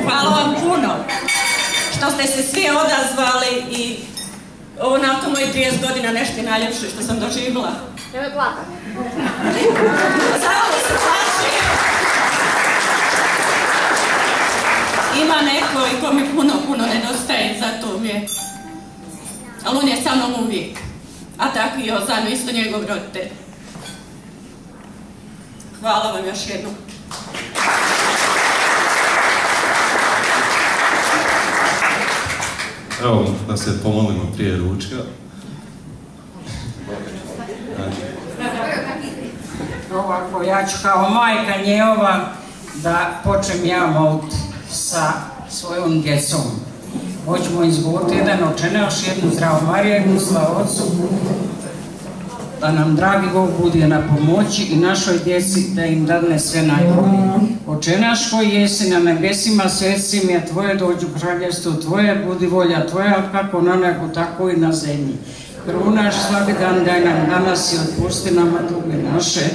Hvala vam puno što ste se svi odazvali i ovo nakon mojih 30 godina nešto najljepše što sam doživjela. Nemoj plakati. Samo se plaši. Ima neko i ko mi puno nedostaje, zato mi je. Ali on je sa mnom uvijek. A tako i Ozan, isto njegov roditelj. Hvala vam još jednom. Evo, da se pomolimo prije ručka. Ovako, ja ću kao majka njehova da počnem ja molit sa svojom djecom. Hoćemo izgovoriti jedan Oče naš, jednu Zdravo Marija, jednu Slava Otcu, da nam dragi Bog bude na pomoći i našoj djeci da im dadne sve najbolje. Oče naš koji jesi na nebesima, sveti ime Tvoje, dođu kraljevstvo Tvoje, budi volja Tvoja, kako na nebu, tako i na zemlji. Prvo naš svaki dan daj nam danas i otpusti nama duge naše,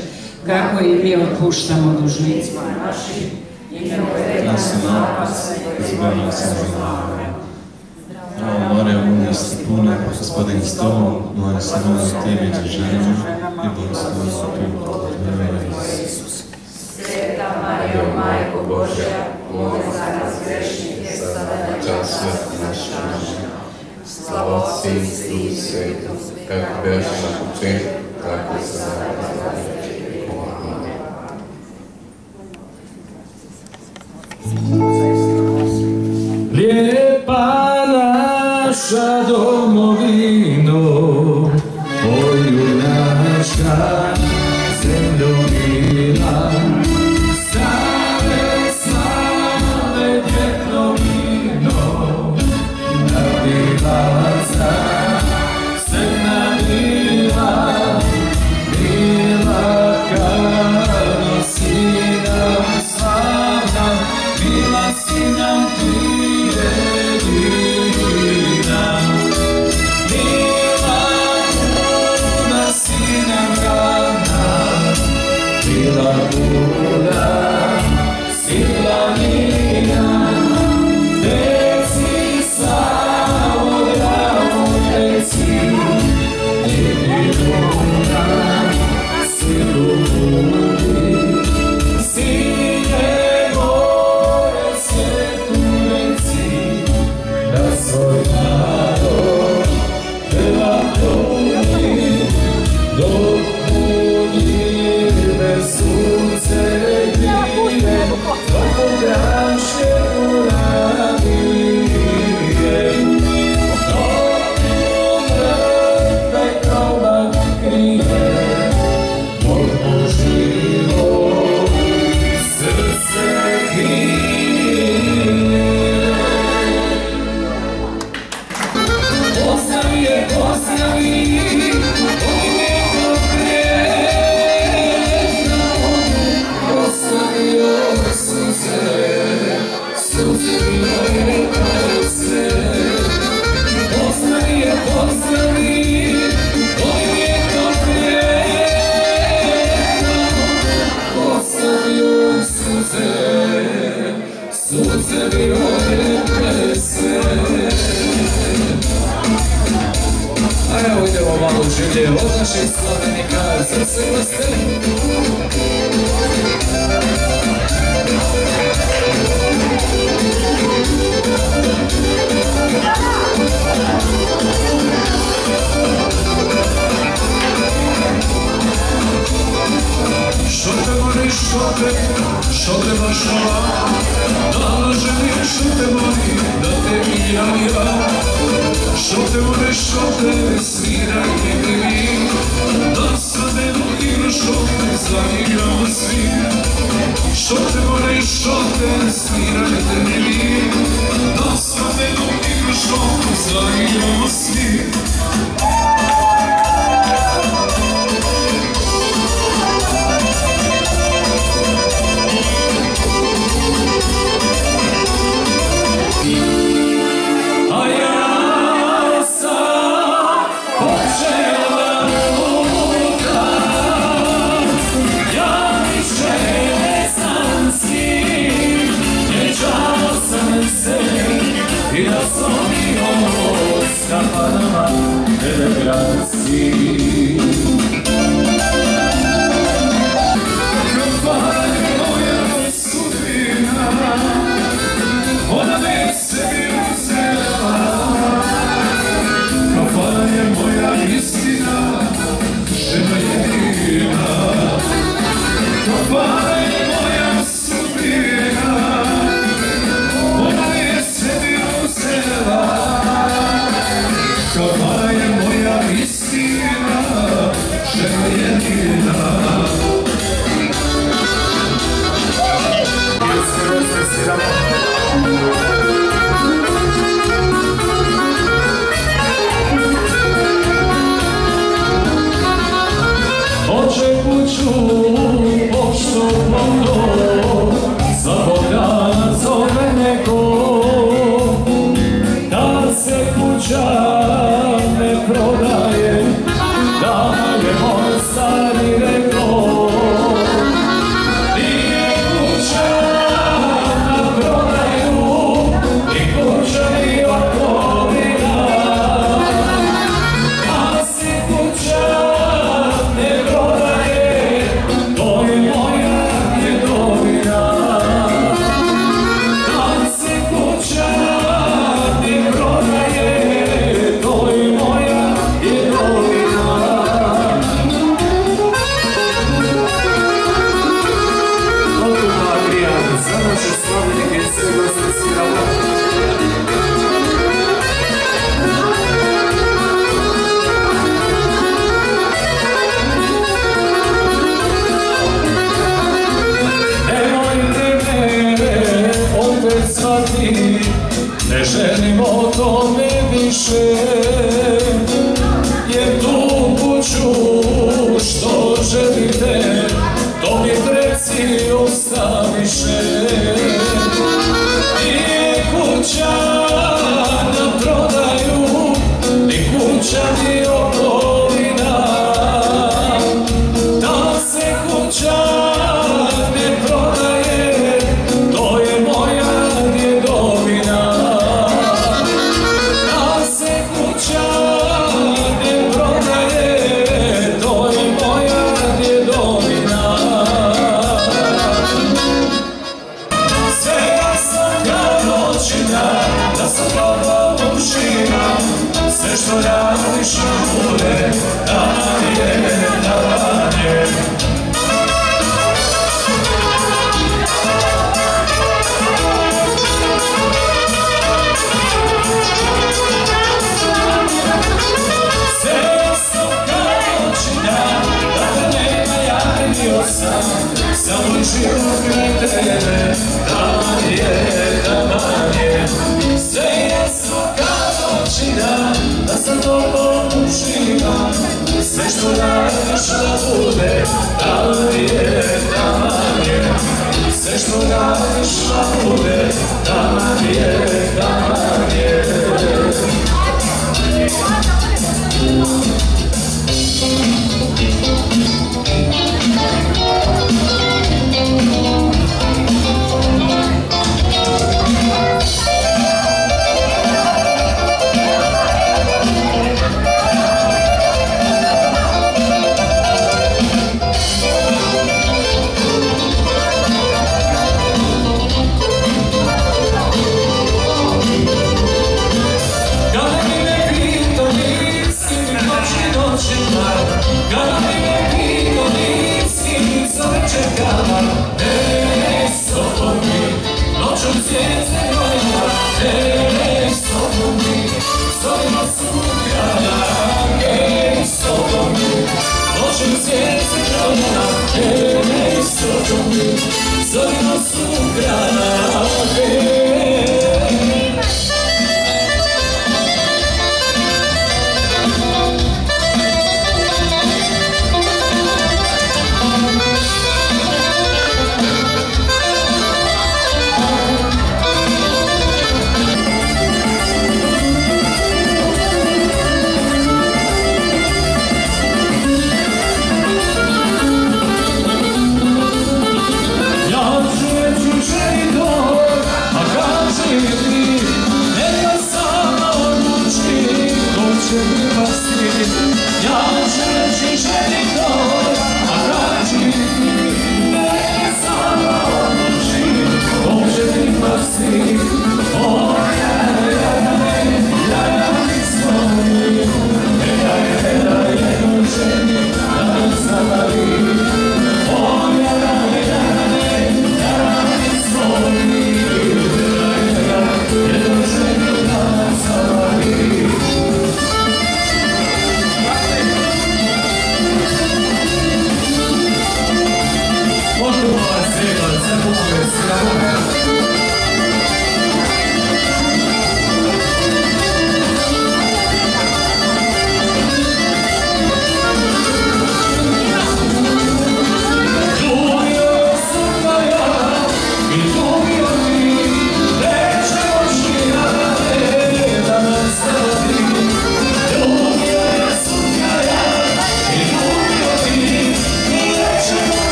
kako i mi otpuštamo dužnicima našim. I ne uvede nas u napast, izbavi nas od zla. Zdravo Marija, milosti puna, Gospodin s tobom, blagoslovljena si ti među ženama i blagoslovljena si plod tvojega Isus. Sveta Marijo, Majko Božja, moli za nas grešnike, sada i čas smrti naše. Slava Otcu i Sinu i Svetom, kako beše na početku, tako i sada i na vijeke. Lijepa naša domovino, o junačka zemljo mila, stave slave djetno vino, nabilaca srna mila, mila kao sina slavna, mila si nam ti. Evo idemo malo u življe od naših slavenika, srce vrste. Šote mori, šote baš hvala, da želim šote mori, da te miljam ja. Šote mori, šote, svirajte mi vi, da sad jednu igru šote zaigramo svi. Šote mori, šote, svirajte mi vi, da sad jednu igru šote zaigramo svi. Ja više kina. Očekuću pošto plondo, svakog dana zove neko, da se kuća ne prodaje, da je moj stari rekao. Nije kuća na prodaju, ni kuća ni okolina, da se kuća ne prodaje, to je moja djedovina. Da se kuća ne prodaje, to je moja djedovina. Odluka Adrijana, za naše slavljenike i sve goste sviralo. Ne želimo o tome više, jer tu kuću što želite, to mi preci ostaviše. Nije kuća na prodaju, ni kuća ni okolina, da se kuća ne prodaje, to je moja djedovina. Da se kuća ne prodaje, to je moja djedovina. Sve sam ja noćina, da sam probao ušima, sve što radiš na bude, dan je, dan je. Samo život kraj tebe, taman je, taman je. Sve je svaka noćina, da sam tobom uživam, sve što radiš da bude, taman je, taman je. Sve što radiš da bude, taman je, taman je.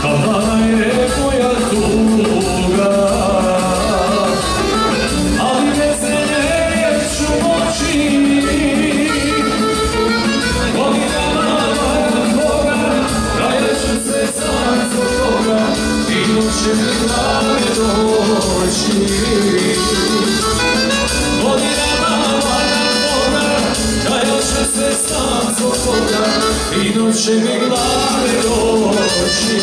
Kafana je moja tuga, ali bez nje neću moći. Godinama varam Boga, trajaću se sam zbog toga, i noće mi glave doći. Godinama varam Boga, trajaću se sam zbog toga, i noće mi glave doći.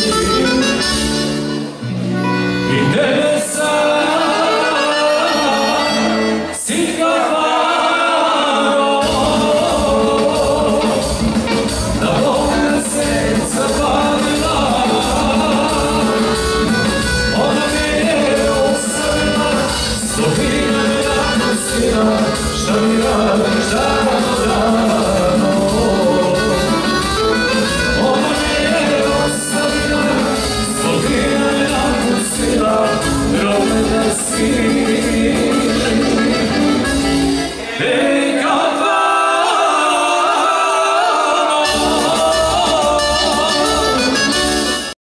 I tebe sam si kafaro, da Boga se zapalila. Ona mi je ostavila, stopina me napustila, šta mi radiš da